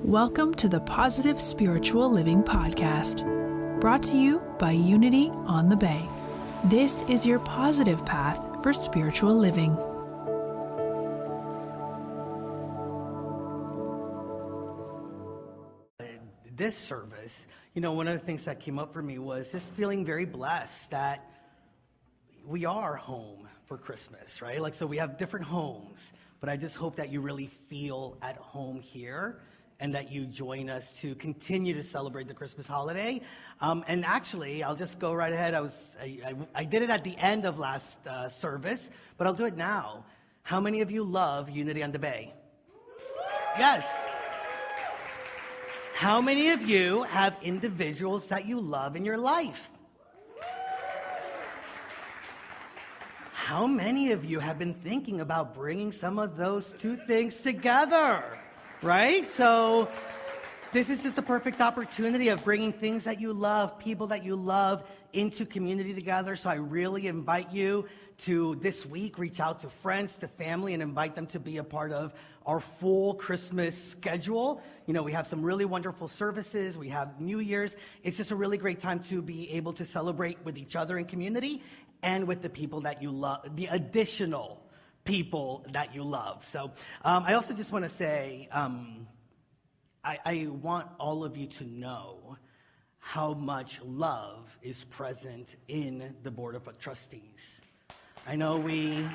Welcome to the Positive Spiritual Living Podcast, brought to you by Unity on the Bay. This is your positive path for spiritual living. This service, one of the things that came up for me was just feeling very blessed that we are home for Christmas, right? So we have different homes, but I just hope that you really feel at home here and that you join us to continue to celebrate the Christmas holiday. And actually, I'll just go right ahead. I did it at the end of last service, but I'll do it now. How many of you love Unity on the Bay? Yes. How many of you have individuals that you love in your life? How many of you have been thinking about bringing some of those two things together, right? So this is just a perfect opportunity of bringing things that you love, people that you love into community together. So I really invite you to this week reach out to friends, to family, and invite them to be a part of our full Christmas schedule. We have some really wonderful services. We have New Year's. It's just a really great time to be able to celebrate with each other in community and with the people that you love, the additional people that you love. So I also just want to say, I want all of you to know how much love is present in the Board of Trustees. I know we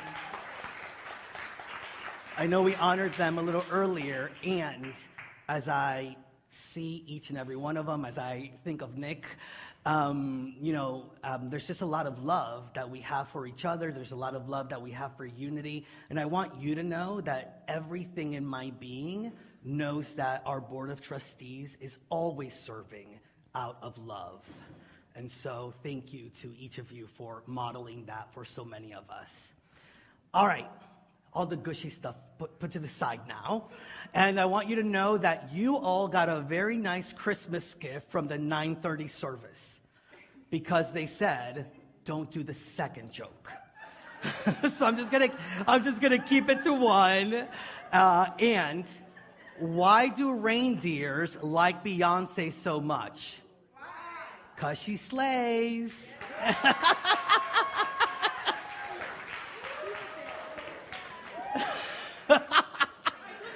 honored them a little earlier, and as I see each and every one of them, as I think of Nick, there's just a lot of love that we have for each other. There's a lot of love that we have for Unity, and I want you to know that everything in my being knows that our Board of Trustees is always serving out of love. And so thank you to each of you for modeling that for so many of us. All right, all the gushy stuff put to the side now. And I want you to know that you all got a very nice Christmas gift from the 9:30 service, because they said, don't do the second joke. So I'm just gonna keep it to one. And why do reindeers like Beyonce so much? 'Cause she slays.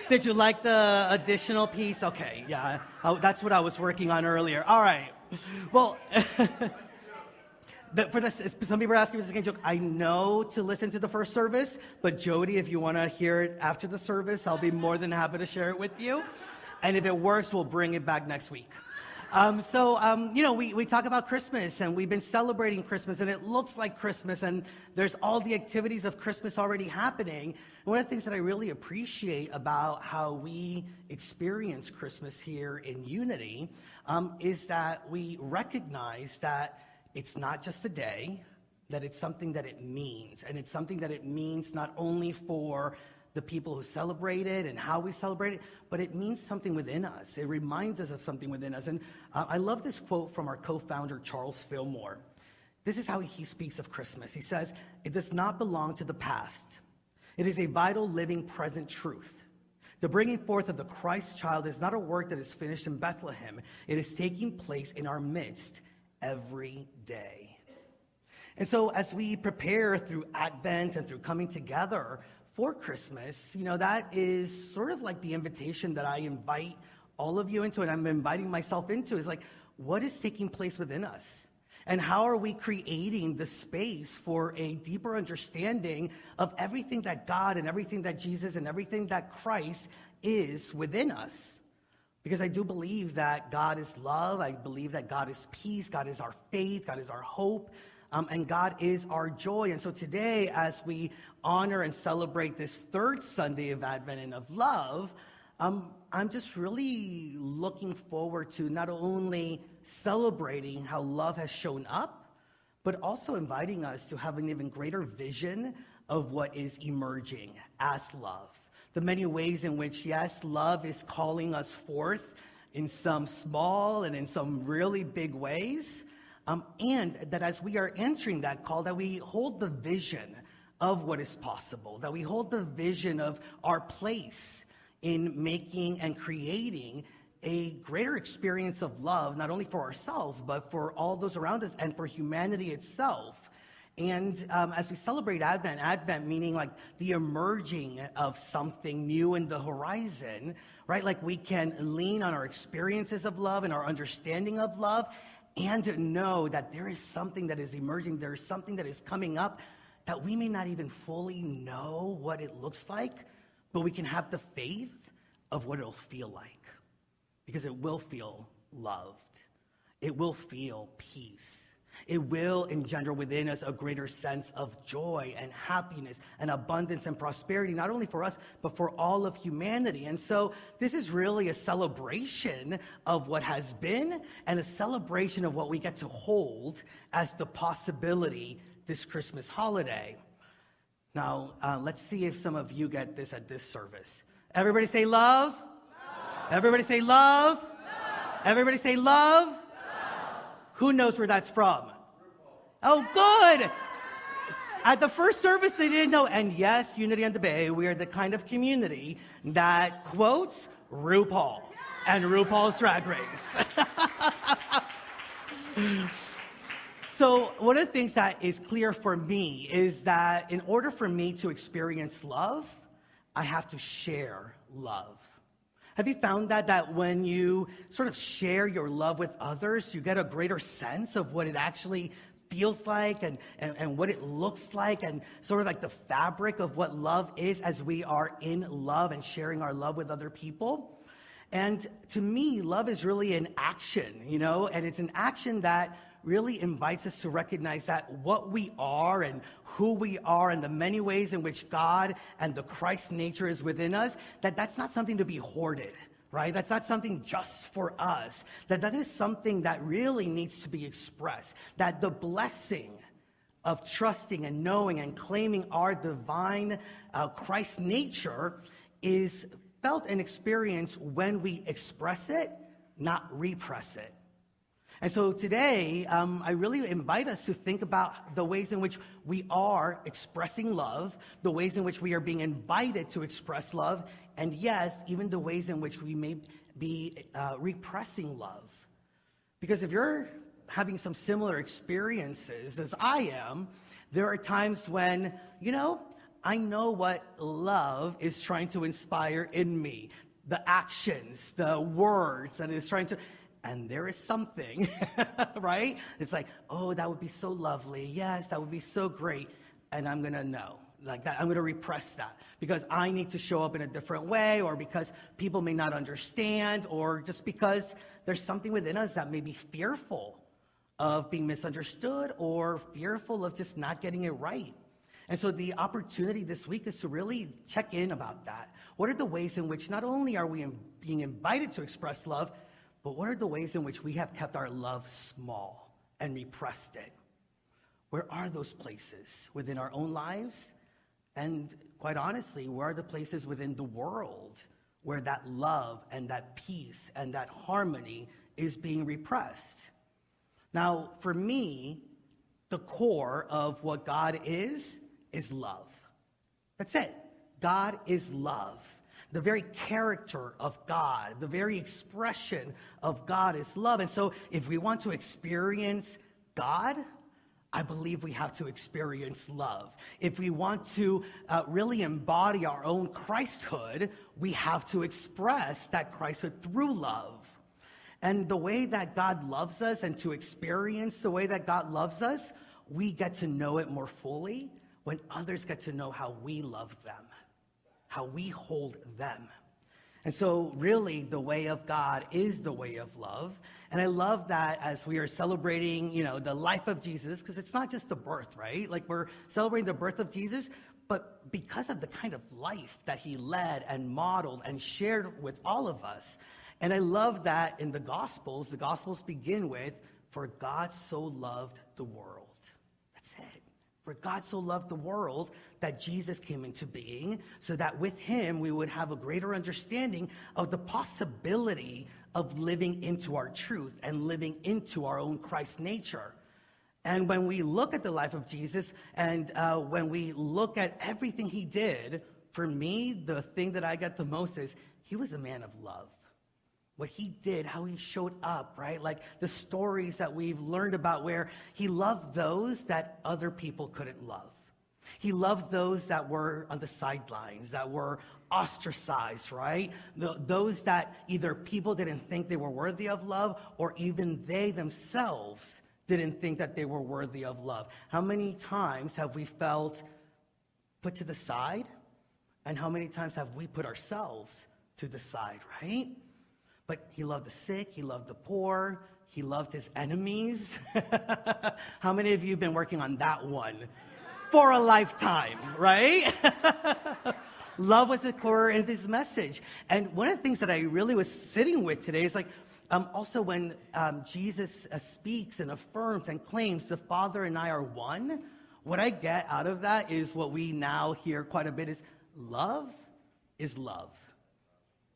Did you like the additional piece? Okay, yeah, that's what I was working on earlier. All right, well, for this, some people are asking for the second joke. I know to listen to the first service, but Jody, if you want to hear it after the service, I'll be more than happy to share it with you. And if it works, we'll bring it back next week. We talk about Christmas, and we've been celebrating Christmas, and it looks like Christmas, and there's all the activities of Christmas already happening. And one of the things that I really appreciate about how we experience Christmas here in Unity is that we recognize that it's not just a day, that it's something that it means, and it's something that it means not only for the people who celebrate it and how we celebrate it, but it means something within us. It reminds us of something within us. And I love this quote from our co-founder, Charles Fillmore. This is how he speaks of Christmas. He says, "It does not belong to the past. It is a vital, living, present truth. The bringing forth of the Christ child is not a work that is finished in Bethlehem. It is taking place in our midst every day." And so as we prepare through Advent and through coming together for Christmas, that is sort of like the invitation that I invite all of you into, and I'm inviting myself into, is like, what is taking place within us? And how are we creating the space for a deeper understanding of everything that God and everything that Jesus and everything that Christ is within us? Because I do believe that God is love. I believe that God is peace. God is our faith. God is our hope. And God is our joy. And so today, as we honor and celebrate this third Sunday of Advent and of love, I'm just really looking forward to not only celebrating how love has shown up, but also inviting us to have an even greater vision of what is emerging as love. The many ways in which, yes, love is calling us forth in some small and in some really big ways. And that as we are entering that call, that we hold the vision of what is possible, that we hold the vision of our place in making and creating a greater experience of love, not only for ourselves, but for all those around us and for humanity itself. And as we celebrate Advent meaning like the emerging of something new in the horizon, right? Like we can lean on our experiences of love and our understanding of love and know that there is something that is emerging, there is something that is coming up that we may not even fully know what it looks like, but we can have the faith of what it'll feel like. Because it will feel loved. It will feel peace. It will engender within us a greater sense of joy and happiness and abundance and prosperity, not only for us, but for all of humanity. And so this is really a celebration of what has been and a celebration of what we get to hold as the possibility this Christmas holiday. Now, let's see if some of you get this at this service. Everybody say love. Everybody say love. Everybody say love. Who knows where that's from? Oh, good. At the first service, they didn't know. And yes, Unity on the Bay, we are the kind of community that quotes RuPaul and RuPaul's Drag Race. So one of the things that is clear for me is that in order for me to experience love, I have to share love. Have you found that when you sort of share your love with others, you get a greater sense of what it actually feels like and what it looks like and sort of like the fabric of what love is as we are in love and sharing our love with other people? And to me, love is really an action, and it's an action that really invites us to recognize that what we are and who we are and the many ways in which God and the Christ nature is within us, that's not something to be hoarded, right? That's not something just for us. That is something that really needs to be expressed. That the blessing of trusting and knowing and claiming our divine Christ nature is felt and experienced when we express it, not repress it. And so today, I really invite us to think about the ways in which we are expressing love, the ways in which we are being invited to express love, and yes, even the ways in which we may be repressing love. Because if you're having some similar experiences as I am, there are times when, I know what love is trying to inspire in me. The actions, the words that it is trying to... And there is something, right? It's like, oh, that would be so lovely. Yes, that would be so great. And I'm going to know. Like that, I'm going to repress that because I need to show up in a different way, or because people may not understand, or just because there's something within us that may be fearful of being misunderstood or fearful of just not getting it right. And so the opportunity this week is to really check in about that. What are the ways in which not only are we being invited to express love, but what are the ways in which we have kept our love small and repressed it? Where are those places within our own lives? And quite honestly, where are the places within the world where that love and that peace and that harmony is being repressed? Now, for me, the core of what God is love. That's it. God is love. The very character of God, the very expression of God is love. And so if we want to experience God, I believe we have to experience love. If we want to really embody our own Christhood, we have to express that Christhood through love. And the way that God loves us and to experience the way that God loves us, we get to know it more fully when others get to know how we love them, how we hold them. And so really the way of God is the way of love. And I love that as we are celebrating, the life of Jesus, because it's not just the birth, right? Like we're celebrating the birth of Jesus, but because of the kind of life that he led and modeled and shared with all of us. And I love that in the Gospels begin with, for God so loved the world. That's it. For God so loved the world that Jesus came into being so that with him we would have a greater understanding of the possibility of living into our truth and living into our own Christ nature. And when we look at the life of Jesus and when we look at everything he did, for me, the thing that I get the most is he was a man of love. what he did, how he showed up, right? Like the stories that we've learned about where he loved those that other people couldn't love. He loved those that were on the sidelines, that were ostracized, right? Those that either people didn't think they were worthy of love, or even they themselves didn't think that they were worthy of love. How many times have we felt put to the side? And how many times have we put ourselves to the side, right? But he loved the sick, he loved the poor, he loved his enemies. How many of you have been working on that one for a lifetime, right? Love was the core of his message. And one of the things that I really was sitting with today is like, also when Jesus speaks and affirms and claims the Father and I are one, what I get out of that is what we now hear quite a bit is love is love.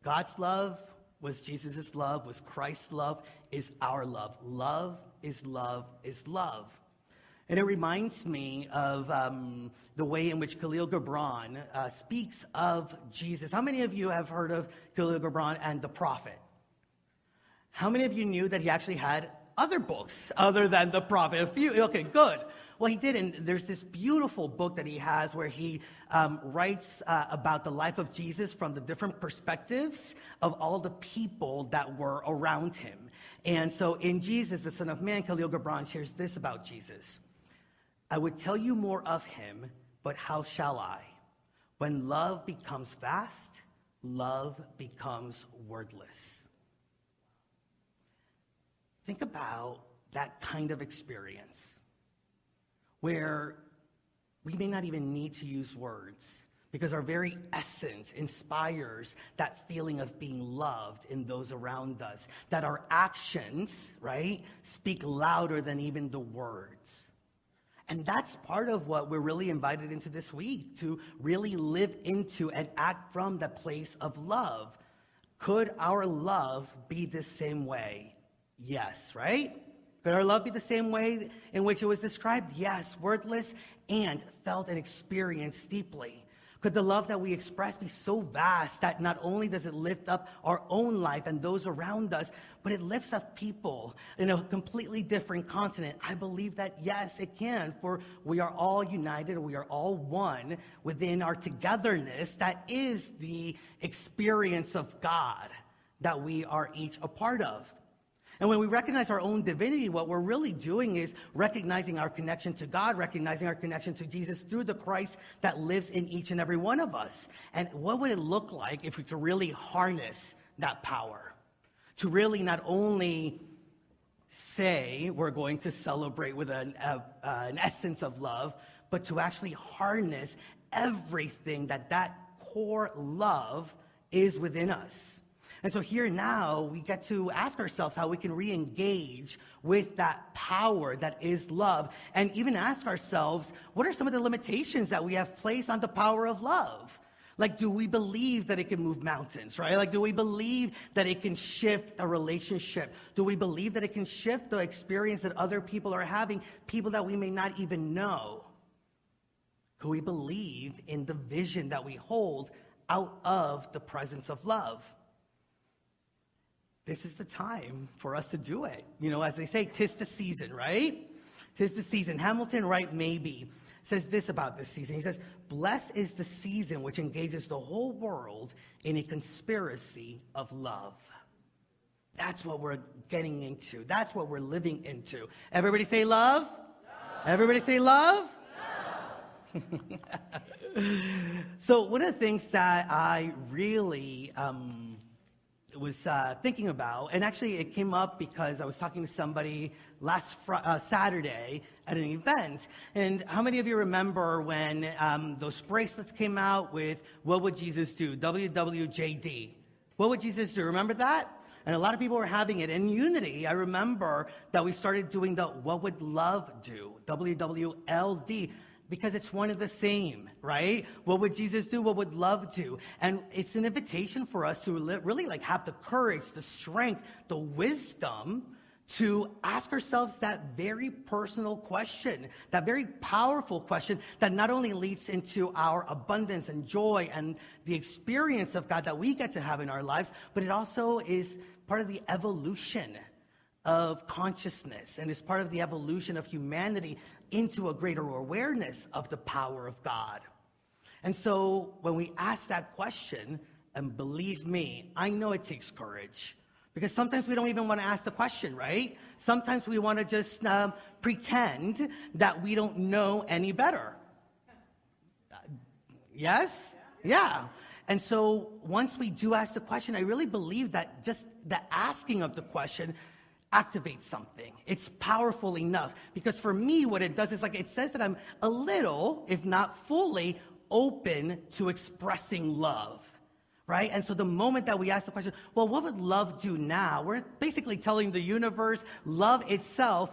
God's love was Jesus' love, was Christ's love, is our love. Love is love is love. And it reminds me of the way in which Khalil Gibran speaks of Jesus. How many of you have heard of Khalil Gibran and the Prophet? How many of you knew that he actually had other books other than the Prophet? A few, okay, good. Well, he did, and there's this beautiful book that he has where he writes about the life of Jesus from the different perspectives of all the people that were around him. And so in Jesus, the Son of Man, Khalil Gibran shares this about Jesus. I would tell you more of him, but how shall I? When love becomes vast, love becomes wordless. Think about that kind of experience where we may not even need to use words because our very essence inspires that feeling of being loved in those around us, that our actions, right, speak louder than even the words. And that's part of what we're really invited into this week, to really live into and act from the place of love. Could our love be the same way? Yes, right? Could our love be the same way in which it was described? Yes, wordless and felt and experienced deeply. Could the love that we express be so vast that not only does it lift up our own life and those around us, but it lifts up people in a completely different continent? I believe that, yes, it can, for we are all united, we are all one within our togetherness. That is the experience of God that we are each a part of. And when we recognize our own divinity, what we're really doing is recognizing our connection to God, recognizing our connection to Jesus through the Christ that lives in each and every one of us. And what would it look like if we could really harness that power? To really not only say we're going to celebrate with an essence of love, but to actually harness everything that core love is within us. And so here now, we get to ask ourselves how we can re-engage with that power that is love, and even ask ourselves, what are some of the limitations that we have placed on the power of love? Like, do we believe that it can move mountains, right? Like, do we believe that it can shift a relationship? Do we believe that it can shift the experience that other people are having, people that we may not even know? Could we believe in the vision that we hold out of the presence of love? This is the time for us to do it. You know, as they say, 'tis the season, right? 'Tis the season. Hamilton Wright Mabie says this about this season. He says, blessed is the season which engages the whole world in a conspiracy of love. That's what we're getting into. That's what we're living into. Everybody say love. Love. Everybody say love. Love. So one of the things that I really was thinking about, and actually it came up because I was talking to somebody last Saturday at an event, and how many of you remember when those bracelets came out with what would Jesus do, WWJD? What would Jesus do? Remember that? And a lot of people were having it. In Unity, I remember that we started doing the what would love do, WWLD, because it's one of the same, right? What would Jesus do? What would love do? And it's an invitation for us to really like have the courage, the strength, the wisdom to ask ourselves that very personal question, that very powerful question that not only leads into our abundance and joy and the experience of God that we get to have in our lives, but it also is part of the evolution of consciousness and is part of the evolution of humanity into a greater awareness of the power of God. And so when we ask that question, and believe me, I know it takes courage. Because sometimes we don't even want to ask the question, right? Sometimes we want to just pretend that we don't know any better. Yes? Yeah. And so once we do ask the question, I really believe that just the asking of the question activates something. It's powerful enough. Because for me, what it does is it says that I'm a little, if not fully, open to expressing love. Right? And so the moment that we ask the question, well, what would love do now? We're basically telling the universe, love itself,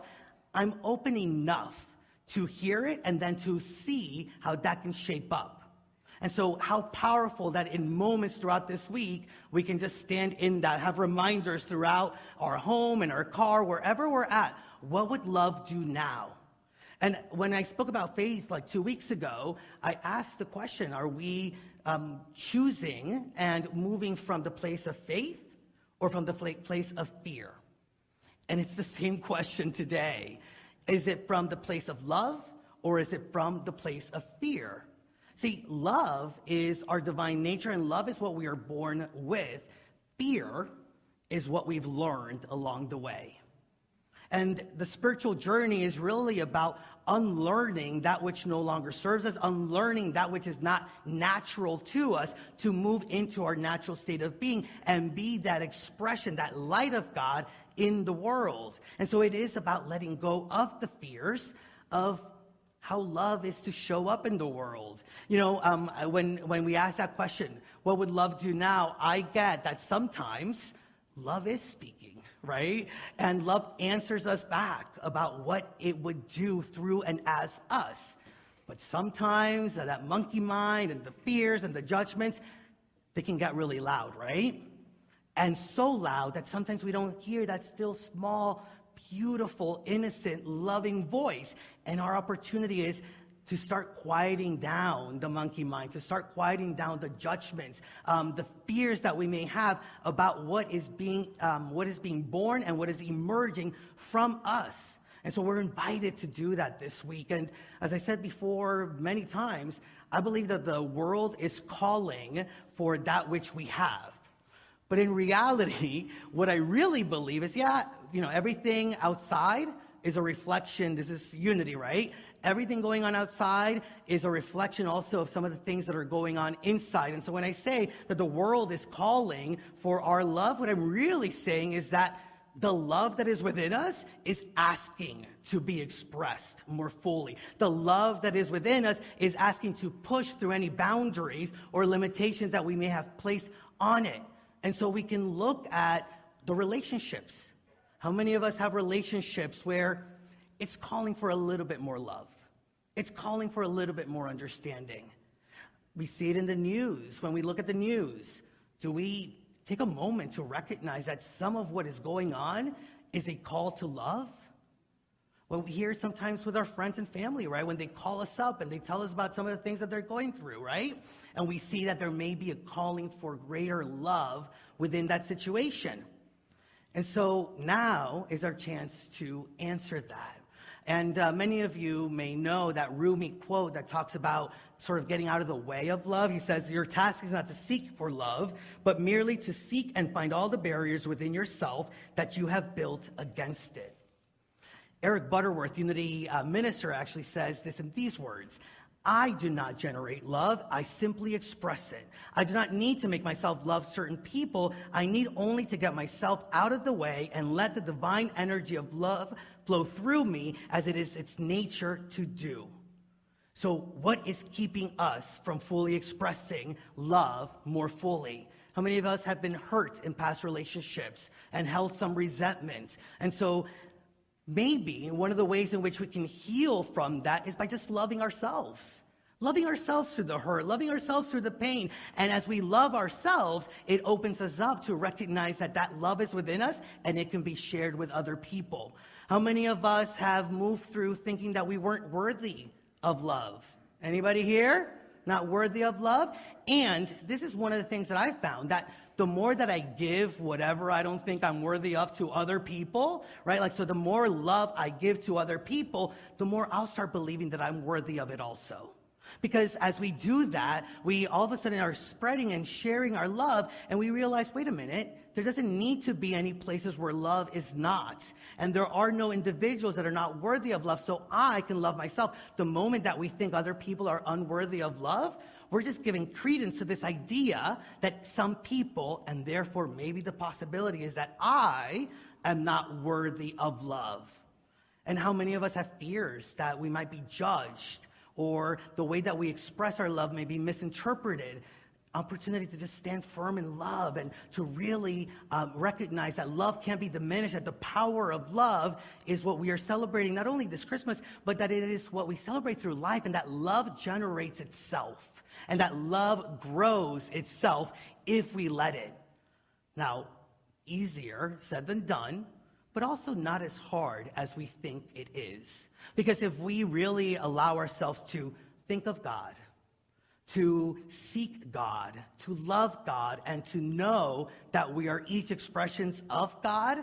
I'm open enough to hear it and then to see how that can shape up. And so how powerful that in moments throughout this week, we can just stand in that, have reminders throughout our home, in our car, wherever we're at. What would love do now? And when I spoke about faith 2 weeks ago, I asked the question, are we choosing and moving from the place of faith or from the place of fear? And it's the same question today. Is it from the place of love or is it from the place of fear? See, love is our divine nature and love is what we are born with. Fear is what we've learned along the way. And the spiritual journey is really about unlearning that which no longer serves us, unlearning that which is not natural to us, to move into our natural state of being and be that expression, that light of God in the world. And so it is about letting go of the fears of how love is to show up in the world. When we ask that question, what would love do now? I get that sometimes love is speaking, right? And love answers us back about what it would do through and as us. But sometimes that monkey mind and the fears and the judgments, they can get really loud, right? And so loud that sometimes we don't hear that still small, beautiful, innocent, loving voice. And our opportunity is to start quieting down the monkey mind, to start quieting down the judgments, the fears that we may have about what is being born and what is emerging from us. And so we're invited to do that this week. And as I said before many times, I believe that the world is calling for that which we have. But in reality, what I really believe is, everything outside is a reflection. This is unity, right? Everything going on outside is a reflection also of some of the things that are going on inside. And so when I say that the world is calling for our love, what I'm really saying is that the love that is within us is asking to be expressed more fully. The love that is within us is asking to push through any boundaries or limitations that we may have placed on it. And so we can look at the relationships. How many of us have relationships where it's calling for a little bit more love? It's calling for a little bit more understanding. We see it in the news. When we look at the news, do we take a moment to recognize that some of what is going on is a call to love? When we hear it sometimes with our friends and family, right? When they call us up and they tell us about some of the things that they're going through, right? And we see that there may be a calling for greater love within that situation. And so now is our chance to answer that. And many of you may know that Rumi quote that talks about sort of getting out of the way of love. He says, your task is not to seek for love, but merely to seek and find all the barriers within yourself that you have built against it. Eric Butterworth, Unity minister, actually says this in these words: I do not generate love, I simply express it. I do not need to make myself love certain people. I need only to get myself out of the way and let the divine energy of love flow through me as it is its nature to do. So what is keeping us from fully expressing love more fully? How many of us have been hurt in past relationships and held some resentments? And so maybe one of the ways in which we can heal from that is by just loving ourselves, Loving ourselves through the hurt, loving ourselves through the pain. And as we love ourselves, it opens us up to recognize that that love is within us and it can be shared with other people. How many of us have moved through thinking that we weren't worthy of love? Anybody here? Not worthy of love? And this is one of the things that I found, that the more that I give whatever I don't think I'm worthy of to other people, right? Like, so the more love I give to other people, the more I'll start believing that I'm worthy of it also. Because as we do that, we all of a sudden are spreading and sharing our love, and we realize, wait a minute, there doesn't need to be any places where love is not. And there are no individuals that are not worthy of love, so I can love myself. The moment that we think other people are unworthy of love, we're just giving credence to this idea that some people, and therefore maybe the possibility is that I am not worthy of love. And how many of us have fears that we might be judged, or the way that we express our love may be misinterpreted? Opportunity to just stand firm in love and to really recognize that love can't be diminished, that the power of love is what we are celebrating not only this Christmas, but that it is what we celebrate through life, and that love generates itself, and that love grows itself if we let it. Now, easier said than done, but also not as hard as we think it is. Because if we really allow ourselves to think of God, to seek God, to love God, and to know that we are each expressions of God,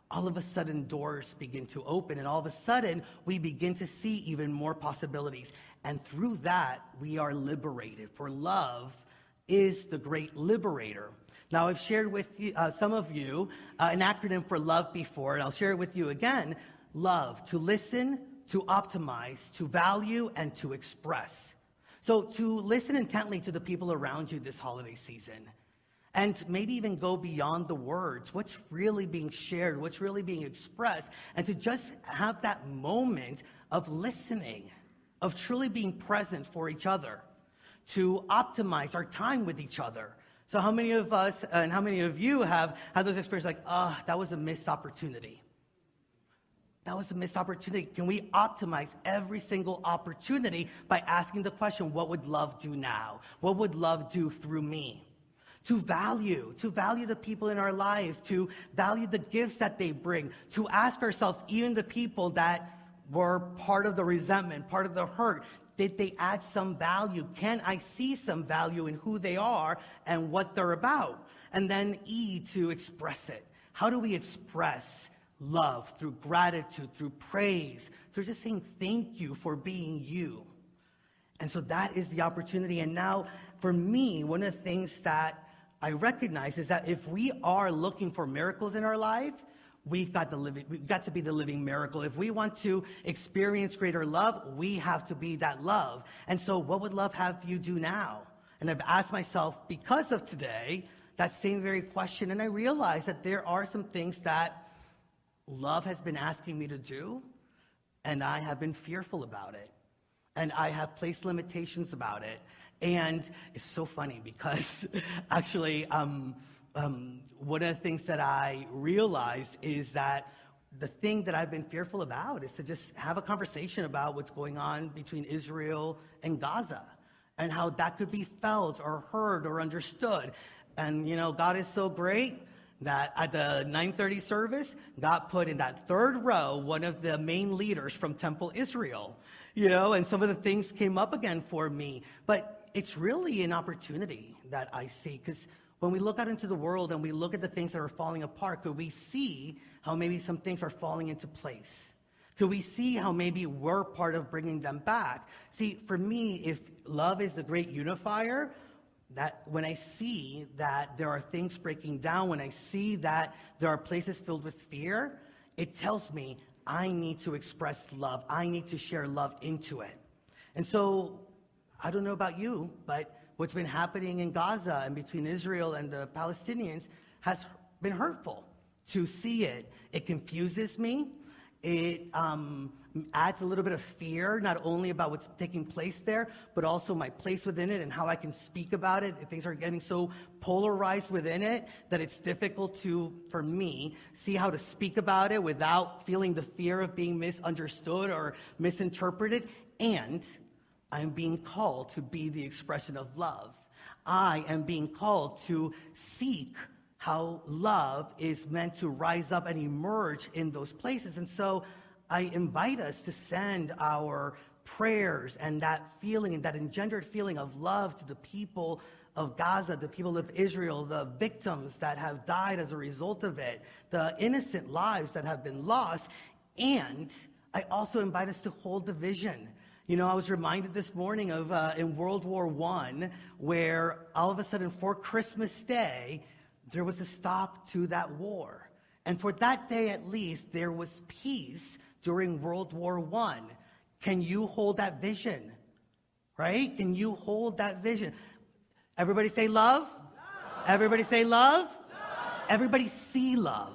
all of a sudden doors begin to open, and all of a sudden we begin to see even more possibilities. And through that, we are liberated. For love is the great liberator. Now, I've shared with you, some of you an acronym for love before, and I'll share it with you again. Love, to listen, to optimize, to value, and to express. So to listen intently to the people around you this holiday season, and maybe even go beyond the words, what's really being shared, what's really being expressed, and to just have that moment of listening, of truly being present for each other, to optimize our time with each other. So how many of us and how many of you have had those experiences like, that was a missed opportunity? That was a missed opportunity. Can we optimize every single opportunity by asking the question, what would love do now? What would love do through me? To value the people in our life, to value the gifts that they bring, to ask ourselves, even the people that were part of the resentment, part of the hurt, did they add some value? Can I see some value in who they are and what they're about? And then E, to express it. How do we express love? Through gratitude, through praise, through just saying thank you for being you. And so that is the opportunity. And now, for me, one of the things that I recognize is that if we are looking for miracles in our life, we've got to be the living miracle. If we want to experience greater love, we have to be that love. And so what would love have you do now? And I've asked myself, because of today, that same very question. And I realize that there are some things that love has been asking me to do, and I have been fearful about it. And I have placed limitations about it. And it's so funny because actually, one of the things that I realized is that the thing that I've been fearful about is to just have a conversation about what's going on between Israel and Gaza, and how that could be felt or heard or understood. And, you know, God is so great that at the 9:30 service, God put in that third row one of the main leaders from Temple Israel, you know, and some of the things came up again for me. But it's really an opportunity that I see, because when we look out into the world and we look at the things that are falling apart, could we see how maybe some things are falling into place? Could we see how maybe we're part of bringing them back? See, for me, if love is the great unifier, that when I see that there are things breaking down, when I see that there are places filled with fear, it tells me I need to express love. I need to share love into it. And so, I don't know about you, but what's been happening in Gaza and between Israel and the Palestinians has been hurtful to see it. It confuses me. It adds a little bit of fear, not only about what's taking place there, but also my place within it and how I can speak about it. Things are getting so polarized within it that it's difficult for me, see how to speak about it without feeling the fear of being misunderstood or misinterpreted. And I'm being called to be the expression of love. I am being called to seek how love is meant to rise up and emerge in those places. And so I invite us to send our prayers and that feeling and that engendered feeling of love to the people of Gaza, the people of Israel, the victims that have died as a result of it, the innocent lives that have been lost. And I also invite us to hold the vision. You know, I was reminded this morning of in World War I, where all of a sudden for Christmas Day, there was a stop to that war. And for that day at least, there was peace during World War I. Can you hold that vision? Right? Can you hold that vision? Everybody say love. Love. Everybody say love. Love. Everybody see love.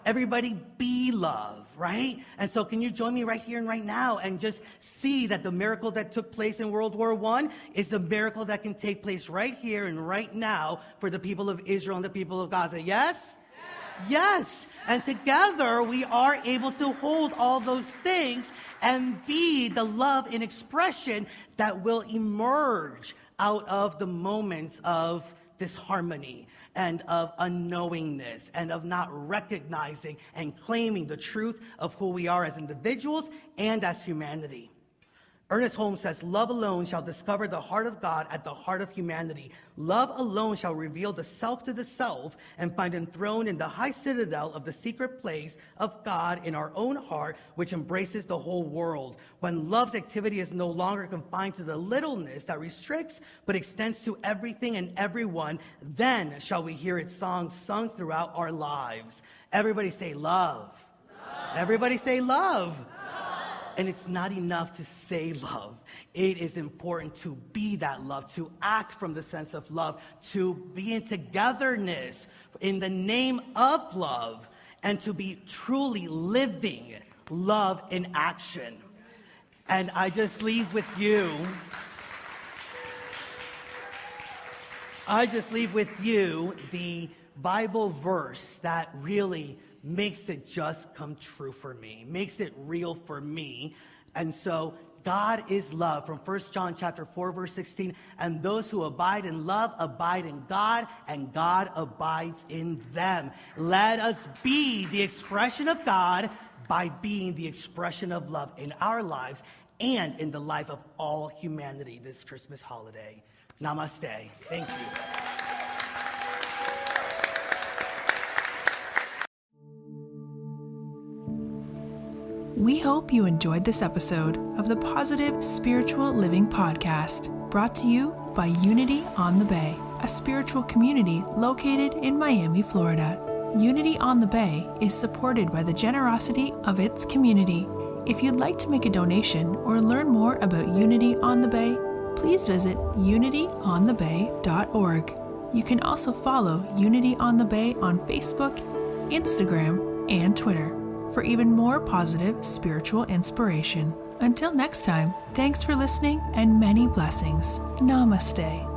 Everybody be love, right? And so can you join me right here and right now and just see that the miracle that took place in World War I is the miracle that can take place right here and right now for the people of Israel and the people of Gaza. Yes? Yes. And together we are able to hold all those things and be the love in expression that will emerge out of the moments of disharmony and of unknowingness and of not recognizing and claiming the truth of who we are as individuals and as humanity. Ernest Holmes says, love alone shall discover the heart of God at the heart of humanity. Love alone shall reveal the self to the self and find enthroned in the high citadel of the secret place of God in our own heart, which embraces the whole world. When love's activity is no longer confined to the littleness that restricts, but extends to everything and everyone, then shall we hear its songs sung throughout our lives. Everybody say love. Love. Everybody say love. And it's not enough to say love. It is important to be that love, to act from the sense of love, to be in togetherness in the name of love, and to be truly living love in action. And I just leave with you, the Bible verse that really makes it just come true for me, makes it real for me. And so God is love from 1 John chapter 4, verse 16. And those who abide in love abide in God, and God abides in them. Let us be the expression of God by being the expression of love in our lives and in the life of all humanity this Christmas holiday. Namaste. Thank you. We hope you enjoyed this episode of the Positive Spiritual Living Podcast, brought to you by Unity on the Bay, a spiritual community located in Miami, Florida. Unity on the Bay is supported by the generosity of its community. If you'd like to make a donation or learn more about Unity on the Bay, please visit unityonthebay.org. You can also follow Unity on the Bay on Facebook, Instagram, and Twitter for even more positive spiritual inspiration. Until next time, thanks for listening and many blessings. Namaste.